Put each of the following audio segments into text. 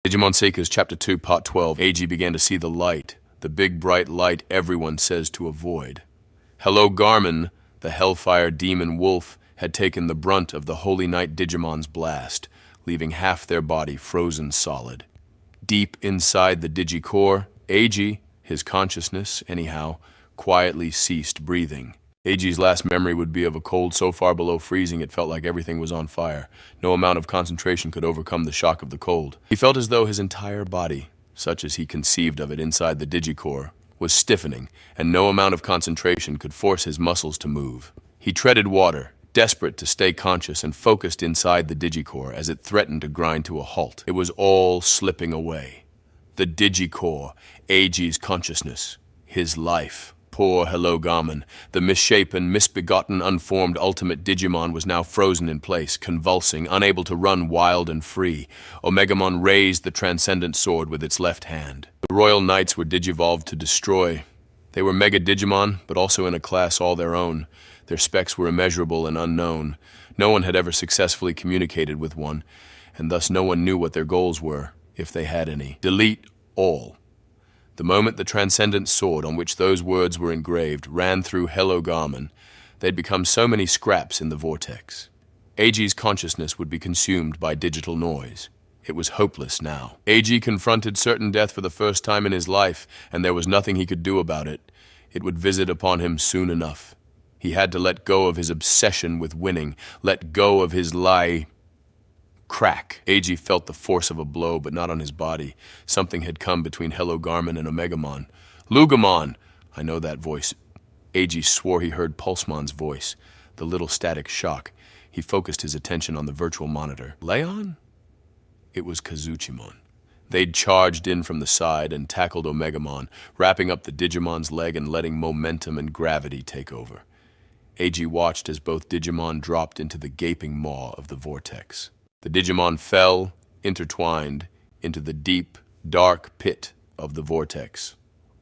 Digimon Seekers Chapter 2, Part 12. AG began to see the light, the big bright light everyone says to avoid. Hello Garmin, the Hellfire Demon Wolf, had taken the brunt of the Holy Knight Digimon's blast, leaving half their body frozen solid. Deep inside the Digicore, AG, his consciousness, anyhow, quietly ceased breathing. AG's last memory would be of a cold so far below freezing it felt like everything was on fire. No amount of concentration could overcome the shock of the cold. He felt as though his entire body, such as he conceived of it inside the Digicore, was stiffening, and no amount of concentration could force his muscles to move. He treaded water, desperate to stay conscious and focused inside the Digicore as it threatened to grind to a halt. It was all slipping away. The Digicore, AG's consciousness, his life. Poor Hello Garmin, the misshapen, misbegotten, unformed ultimate Digimon was now frozen in place, convulsing, unable to run wild and free. Omegamon raised the transcendent sword with its left hand. The Royal Knights were digivolved to destroy. They were Mega Digimon, but also in a class all their own. Their specs were immeasurable and unknown. No one had ever successfully communicated with one, and thus no one knew what their goals were, if they had any. Delete all. The moment the transcendent sword on which those words were engraved ran through Hello Garmin, they'd become so many scraps in the vortex. AG's consciousness would be consumed by digital noise. It was hopeless now. AG confronted certain death for the first time in his life, and there was nothing he could do about it. It would visit upon him soon enough. He had to let go of his obsession with winning, let go of his lie. Crack. AG felt the force of a blow, but not on his body. Something had come between Hello Garmin and Omegamon. Lugamon! I know that voice. AG swore he heard Pulsemon's voice. The little static shock. He focused his attention on the virtual monitor. Leon? It was Kazuchimon. They'd charged in from the side and tackled Omegamon, wrapping up the Digimon's leg and letting momentum and gravity take over. AG watched as both Digimon dropped into the gaping maw of the vortex. The Digimon fell, intertwined, into the deep, dark pit of the vortex.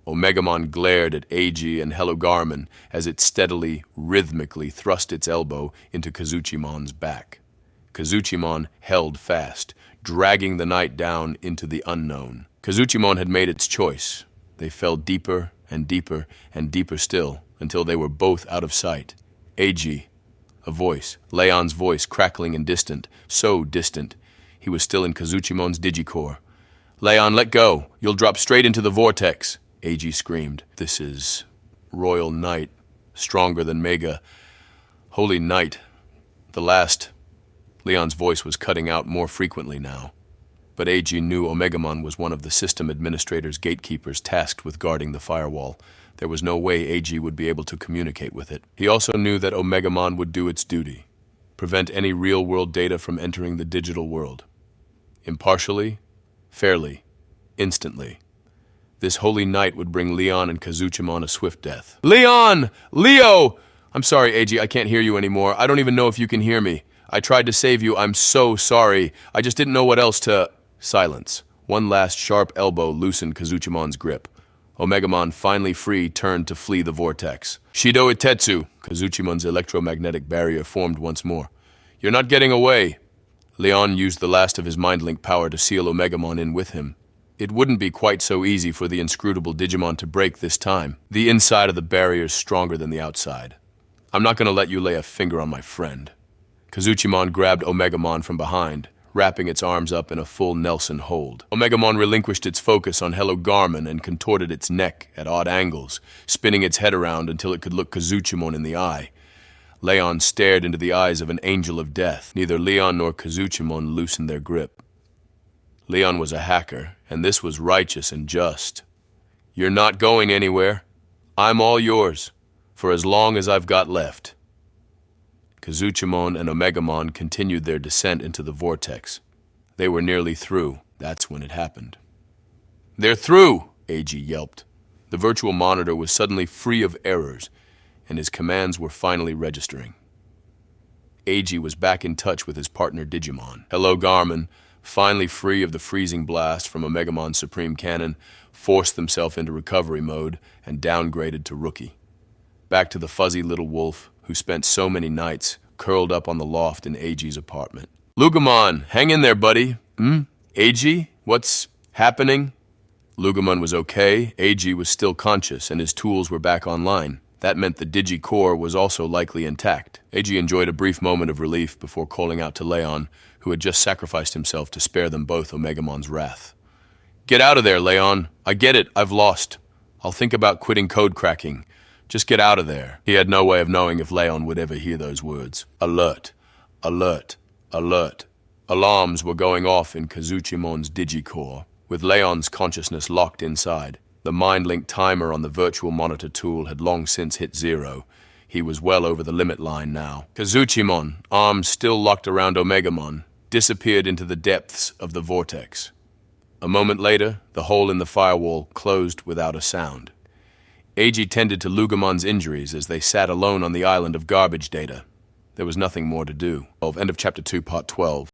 Omegamon glared at AG and Hello Garmin as it steadily, rhythmically thrust its elbow into Kazuchimon's back. Kazuchimon held fast, dragging the knight down into the unknown. Kazuchimon had made its choice. They fell deeper and deeper and deeper still, until they were both out of sight. AG. A voice, Leon's voice, crackling and distant, so distant. He was still in Kazuchimon's Digicore. Leon, let go. You'll drop straight into the vortex, AG screamed. This is Royal Knight, stronger than Mega. Holy Knight. The last. Leon's voice was cutting out more frequently now. But AG knew Omegamon was one of the system administrator's gatekeepers tasked with guarding the firewall. There was no way AG would be able to communicate with it. He also knew that Omegamon would do its duty, prevent any real-world data from entering the digital world. Impartially, fairly, instantly. This Holy Knight would bring Leon and Kazuchimon a swift death. Leon! Leo! I'm sorry, AG, I can't hear you anymore. I don't even know if you can hear me. I tried to save you. I'm so sorry. I just didn't know what else to... Silence. One last sharp elbow loosened Kazuchimon's grip. Omegamon, finally free, turned to flee the vortex. Shido Itetsu, Kazuchimon's electromagnetic barrier formed once more. You're not getting away. Leon used the last of his mind-link power to seal Omegamon in with him. It wouldn't be quite so easy for the inscrutable Digimon to break this time. The inside of the barrier's stronger than the outside. I'm not going to let you lay a finger on my friend. Kazuchimon grabbed Omegamon from behind, wrapping its arms up in a full Nelson hold. Omegamon relinquished its focus on Hello Garmin and contorted its neck at odd angles, spinning its head around until it could look Kazuchimon in the eye. Leon stared into the eyes of an angel of death. Neither Leon nor Kazuchimon loosened their grip. Leon was a hacker, and this was righteous and just. You're not going anywhere. I'm all yours, for as long as I've got left. Kazuchimon and Omegamon continued their descent into the vortex. They were nearly through. That's when it happened. They're through, AG yelped. The virtual monitor was suddenly free of errors, and his commands were finally registering. AG was back in touch with his partner Digimon. Hello Garmin, finally free of the freezing blast from Omegamon's Supreme Cannon, forced themselves into recovery mode and downgraded to Rookie. Back to the fuzzy little wolf, who spent so many nights curled up on the loft in AG's apartment. Lugamon, hang in there, buddy. AG? What's happening? Lugamon was okay, AG was still conscious, and his tools were back online. That meant the Digi-Core was also likely intact. AG enjoyed a brief moment of relief before calling out to Leon, who had just sacrificed himself to spare them both Omegamon's wrath. Get out of there, Leon. I get it, I've lost. I'll think about quitting code cracking. Just get out of there. He had no way of knowing if Leon would ever hear those words. Alert, alert, alert. Alarms were going off in Kazuchimon's Digi-Core, with Leon's consciousness locked inside. The mind-link timer on the virtual monitor tool had long since hit 0. He was well over the limit line now. Kazuchimon, arms still locked around Omegamon, disappeared into the depths of the vortex. A moment later, the hole in the firewall closed without a sound. AG tended to Lugamon's injuries as they sat alone on the island of garbage data. There was nothing more to do. End of Chapter 2, Part 12.